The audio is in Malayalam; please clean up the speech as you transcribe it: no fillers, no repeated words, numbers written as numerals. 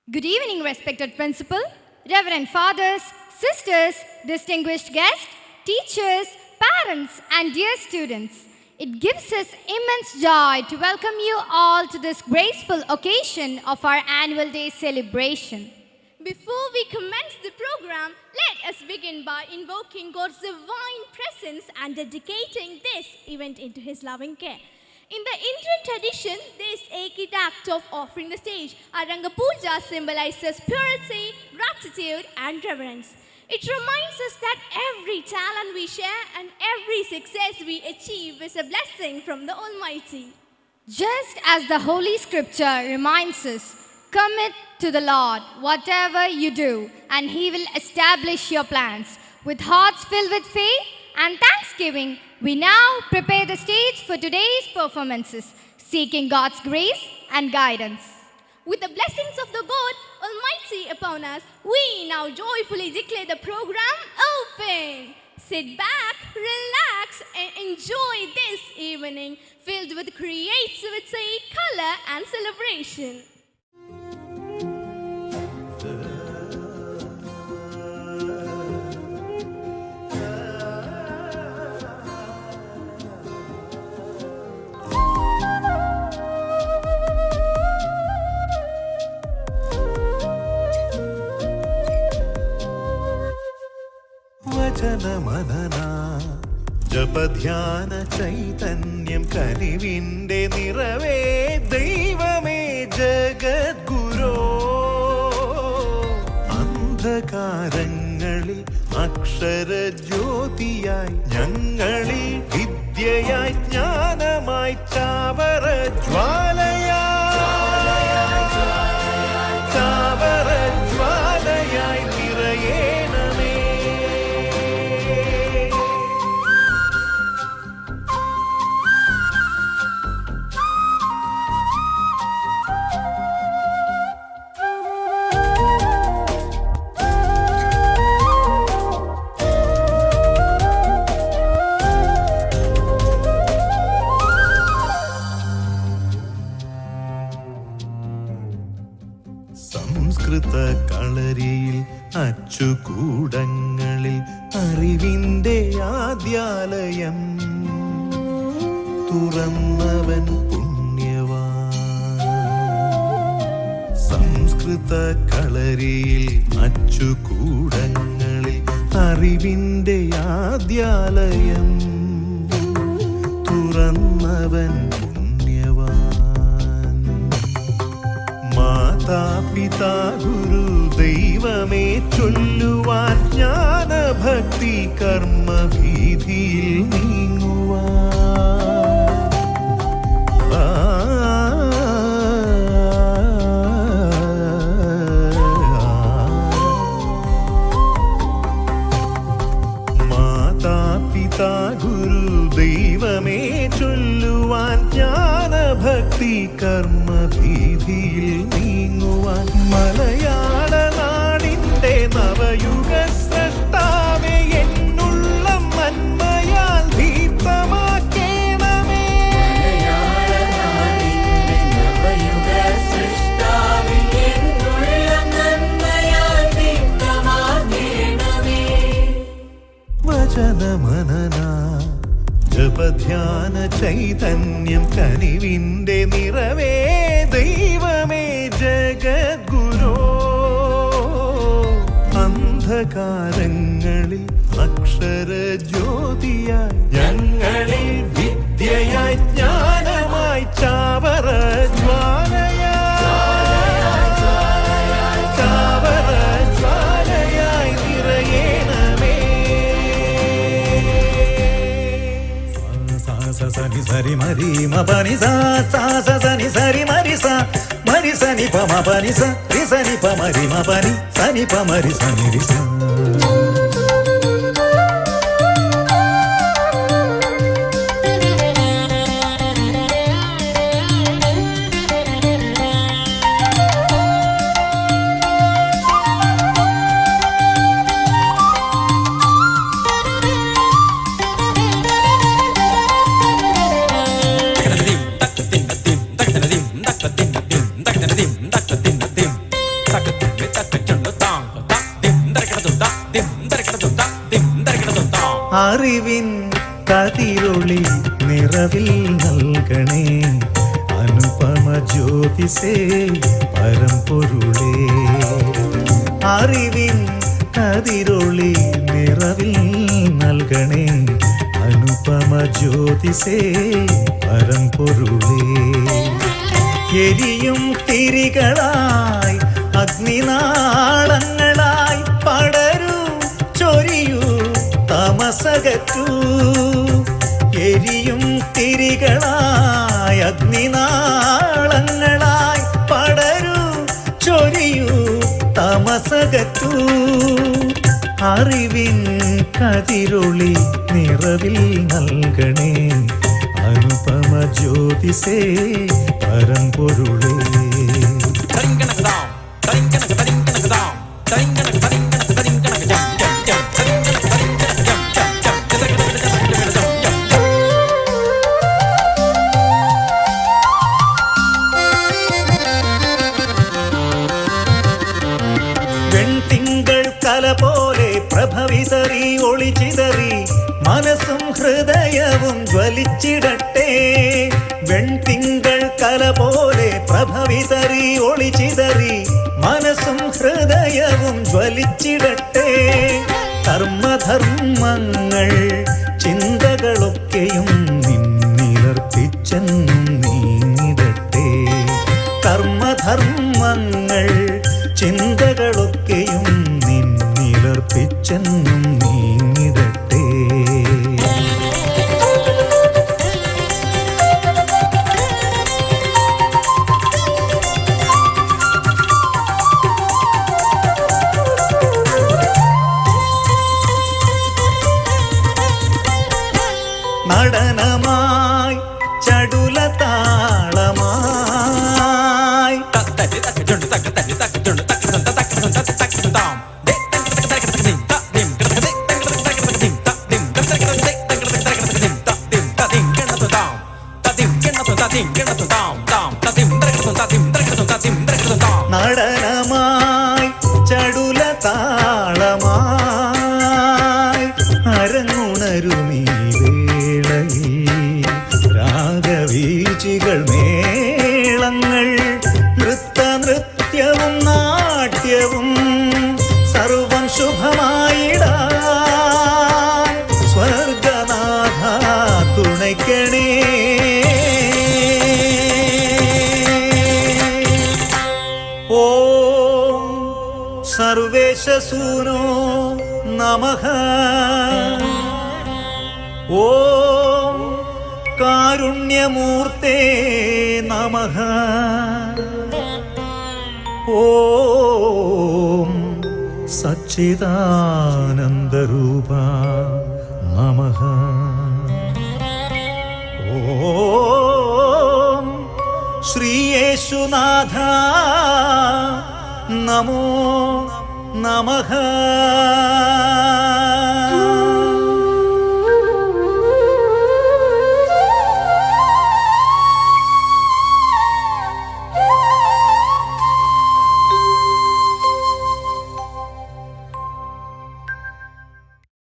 Good evening, respected principal, reverend fathers, sisters, distinguished guests, teachers, parents, and dear students. It gives us immense joy to welcome you all to this graceful occasion of our annual day celebration. Before we commence the program, let us begin by invoking God's divine presence and dedicating this event into His loving care. In the Indian tradition, this ancient act of offering the stage, Aranga Puja, symbolizes purity, gratitude, and reverence. It reminds us that every talent we share and every success we achieve is a blessing from the Almighty. Just as the Holy Scripture reminds us, commit to the Lord whatever you do, and He will establish your plans. With hearts filled with faith and thanksgiving, we now prepare the stage for today's performances, seeking God's grace and guidance. With the blessings of the God Almighty upon us, we now joyfully declare the program open. Sit back, relax, and enjoy this evening filled with creativity, color, and celebration. വചനമനന ജപധ്യാന ചൈതന്യം കനിവിന്റെ നിറവേ ദൈവമേ ജഗദ്ഗുരോ അന്ധകാരങ്ങളിൽ അക്ഷരജ്യോതിയായി ഞങ്ങളിൽ വിദ്യയായി ജ്ഞാനമായി ചാവറ ജ്വാലയായി നിറയേണമേ. സംസ്കൃത കളരിയിൽ അച്ചുകൂടങ്ങളിൽ അറിവിന്റെ ആദ്യാലയം തുറന്നവൻ പുണ്യവാൻ. സംസ്കൃത കളരിയിൽ അച്ചുകൂടങ്ങളിൽ അറിവിന്റെ ആദ്യാലയം തുറന്നവൻ മാതാപിതാ ഗുരു ദൈവമേ ചൊല്ലുവാൻ ജ്ഞാനഭക്തി കർമ്മഭീതിയിൽ മാതാപിതാ ഗുരു ദൈവമേ ചൊല്ലുവാൻ ജ്ഞാനഭക്തി കർമ്മഭീതിയിൽ നീങ്ങുവാൻ മലയാള നാടിന്റെ നവയുഗ സ്രഷ്ടാവേ എന്നുള്ള നന്മയാൽ ദീപ്തമാക്കേണമേ. വചനമനന ജപധ്യാന ചൈതന്യം കനിവിന്റെ നിറവേ ദൈവമേ ജഗദ്ഗുരോ അന്ധകാരങ്ങളിൽ അക്ഷരജ്യോതിയായി ഞങ്ങളിൽ വിദ്യയായി ജ്ഞാനമായി ചാവറ ജ്വാലയായി നിറയേണമേ. సని సరి మరి మ పని సా సా సని సరి మరి సా మరి సని ప మ పని స రి సని ప మరి మ పని సని ప మరి సని రి సా. അറിവിൻ കതിരൊളി നിറവിൽ നൽകണേ അനുപമ ജ്യോതിസേ പരമ്പൊരുളേ. അറിവിൻ കതിരൊളി നിറവിൽ നൽകണേ അനുപമ ജ്യോതിസേ പരമ്പൊരുളേ. എരിയും തിരികളായി അഗ്നിനാളങ്ങളായി പടരൂ ചൊരിയൂ തമസകറ്റൂ. എരിയും തിരികളായി അഗ്നിനാളങ്ങളായി പടരൂ ചൊരിയൂ തമസകറ്റൂ. അറിവിൻ കതിരൊളി നിറവിൽ നൽകണേ അനുപമ ജ്യോതിസേ പരമ്പൊരുളേ. വെൺതിങ്കൾ കല പോലെ പ്രഭവിതറി ഒളിച്ചിതറി മനസ്സും ഹൃദയവും ജ്വലിച്ചിടട്ടെ. വെൺതിങ്കൾ കല പോലെ പ്രഭവിതറി ഒളിച്ചിതറി മനസ്സും ഹൃദയവും ജ്വലിച്ചിടട്ടെ. കർമ്മധർമ്മങ്ങൾ ചിന്തകളൊക്കെയും നിന്നിലർപ്പിച്ചെന്നും നീങ്ങിടട്ടെ. കർമ്മധർമ്മങ്ങൾ ചിന്തകളൊക്കെയും നിന്നിലർപ്പിച്ചെന്നും നീങ്ങിടട്ടെ. നടനമായി ചടുലതാളമായി നടനമായി ചടുലതാളമായി അരങ്ങുണരുമീ വേളയിൽ രാഗവീചികൾ മേളങ്ങൾ നൃത്തനൃത്യവും നാട്യവും സർവം ശുഭമായിടാൻ സ്വർഗനാഥ തുണയ്ക്കണേ. ഓം സർവേശസൂനോ നമഃ. ഓം കാരുണ്യമൂർത്തേ നമഃ. ഓം സച്ചിദാനന്ദരൂപ നമഃ. ഓം ശ്രീയേശുനാഥ നമോ നമഃ.